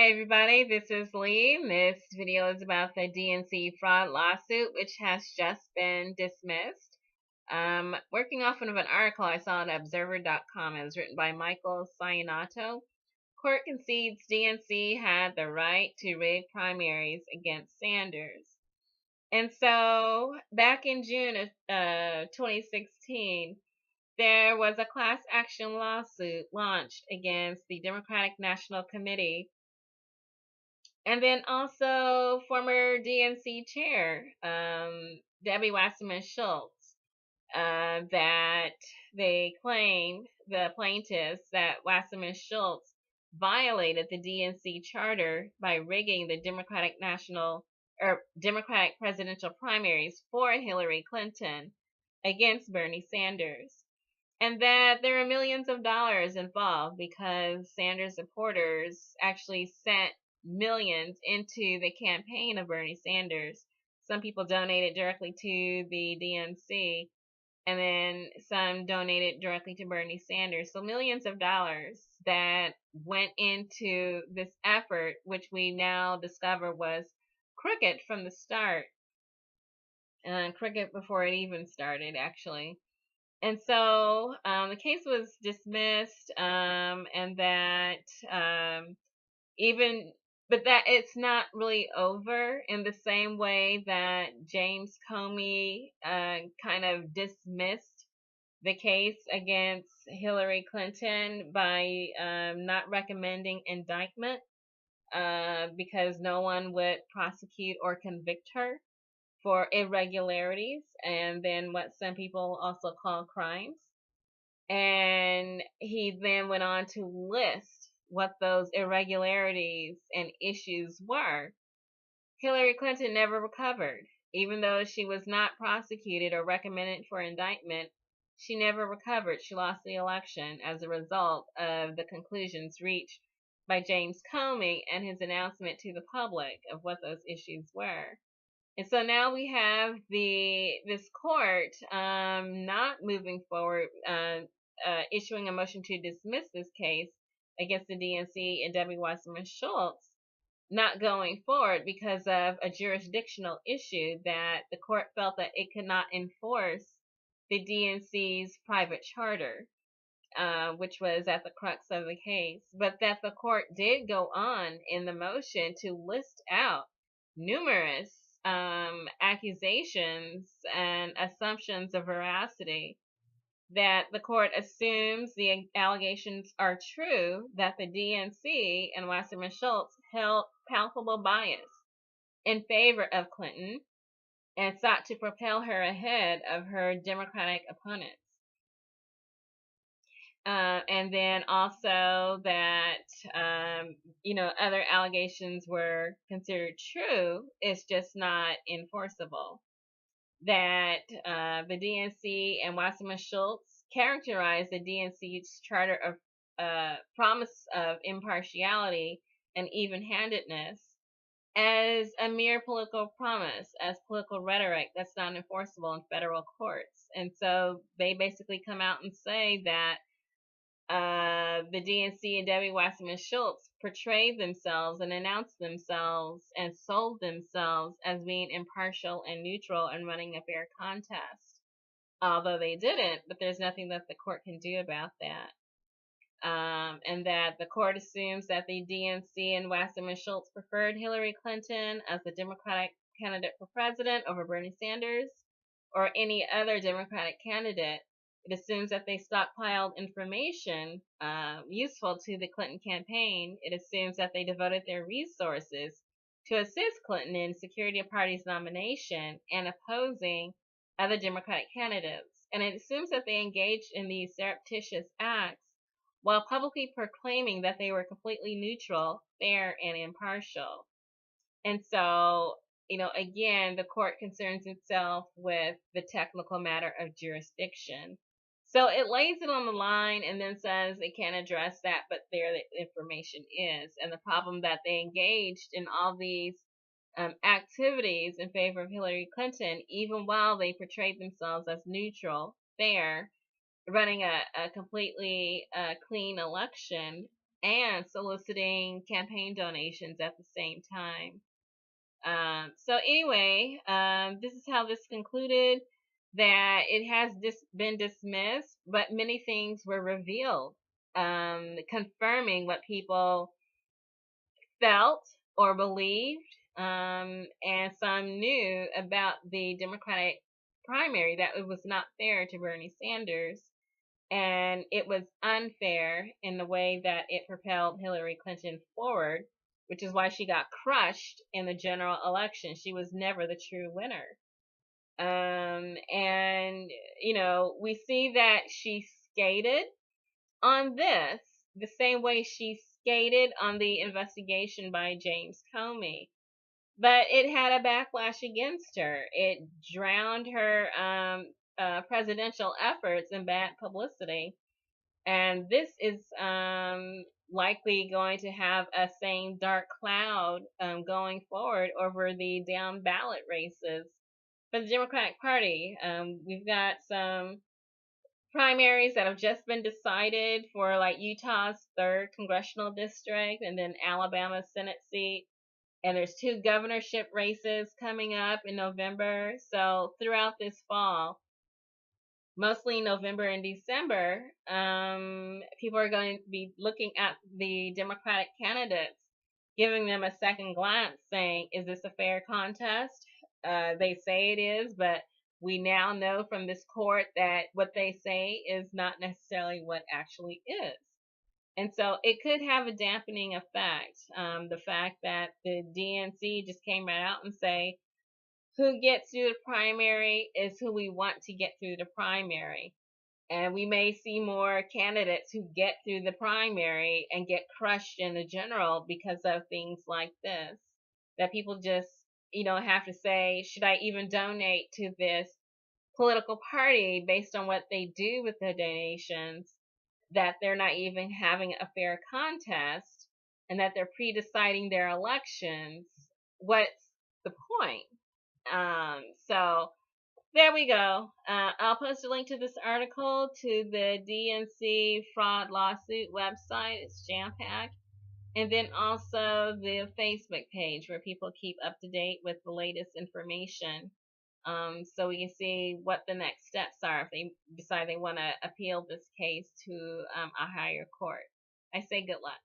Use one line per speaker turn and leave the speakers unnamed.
Hi everybody, this is Lee. This video is about the DNC fraud lawsuit, which has just been dismissed. Working off of an article I saw on Observer.com. It was written by Michael Cianato. Court concedes DNC had the right to rig primaries against Sanders. And so, back in June of 2016, there was a class action lawsuit launched against the Democratic National Committee and then also former DNC chair, Debbie Wasserman Schultz, that they claim, the plaintiffs, that Wasserman Schultz violated the DNC charter by rigging the Democratic presidential primaries for Hillary Clinton against Bernie Sanders. And that there are millions of dollars involved because Sanders supporters actually sent millions into the campaign of Bernie Sanders. Some people donated directly to the DNC, and then some donated directly to Bernie Sanders. So millions of dollars that went into this effort, which we now discover was crooked from the start, and crooked before it even started, actually. And so the case was dismissed, and that but that it's not really over in the same way that James Comey kind of dismissed the case against Hillary Clinton by not recommending indictment because no one would prosecute or convict her for irregularities, and then what some people also call crimes. And he then went on to list what those irregularities and issues were. Hillary Clinton never recovered. Even though she was not prosecuted or recommended for indictment, she never recovered. She lost the election as a result of the conclusions reached by James Comey and his announcement to the public of what those issues were. And so now we have this court not moving forward, issuing a motion to dismiss this case against the DNC and Debbie Wasserman Schultz, not going forward because of a jurisdictional issue that the court felt that it could not enforce the DNC's private charter, which was at the crux of the case, but that the court did go on in the motion to list out numerous accusations and assumptions of veracity, that the court assumes the allegations are true, that the DNC and Wasserman Schultz held palpable bias in favor of Clinton and sought to propel her ahead of her Democratic opponents. And then also that, other allegations were considered true, it's just not enforceable. That the DNC and Wasserman Schultz characterized the DNC's charter of promise of impartiality and even-handedness as a mere political promise, as political rhetoric that's not enforceable in federal courts. And so they basically come out and say that the DNC and Debbie Wasserman Schultz portrayed themselves and announced themselves and sold themselves as being impartial and neutral and running a fair contest. Although they didn't, but there's nothing that the court can do about that. And that the court assumes that the DNC and Wasserman Schultz preferred Hillary Clinton as the Democratic candidate for president over Bernie Sanders or any other Democratic candidate. It assumes that they stockpiled information useful to the Clinton campaign. It assumes that they devoted their resources to assist Clinton in securing a party's nomination and opposing other Democratic candidates. And it assumes that they engaged in these surreptitious acts while publicly proclaiming that they were completely neutral, fair, and impartial. And so, again, the court concerns itself with the technical matter of jurisdiction. So it lays it on the line and then says it can't address that, but there the information is. And the problem that they engaged in all these activities in favor of Hillary Clinton, even while they portrayed themselves as neutral, fair, running a completely clean election, and soliciting campaign donations at the same time. So anyway, this is how this concluded. That it has been dismissed, but many things were revealed, confirming what people felt or believed, and some knew about the Democratic primary, that it was not fair to Bernie Sanders, and it was unfair in the way that it propelled Hillary Clinton forward, which is why she got crushed in the general election. She was never the true winner. And, we see that she skated on this the same way she skated on the investigation by James Comey. But it had a backlash against her. It drowned her presidential efforts in bad publicity. And this is likely going to have a same dark cloud going forward over the down ballot races for the Democratic Party. We've got some primaries that have just been decided for like Utah's 3rd congressional district, and then Alabama's Senate seat. And there's 2 governorship races coming up in November. So throughout this fall, mostly November and December, people are going to be looking at the Democratic candidates, giving them a second glance, saying, is this a fair contest? They say it is, but we now know from this court that what they say is not necessarily what actually is. And so it could have a dampening effect. The fact that the DNC just came right out and say, who gets through the primary is who we want to get through the primary. And we may see more candidates who get through the primary and get crushed in the general because of things like this. That people just, have to say, should I even donate to this political party based on what they do with the donations? That they're not even having a fair contest, and that they're pre-deciding their elections. What's the point? So there we go. I'll post a link to this article to the DNC fraud lawsuit website. It's jam-packed. And then also the Facebook page where people keep up to date with the latest information. So we can see what the next steps are if they decide they want to appeal this case to a higher court. I say good luck.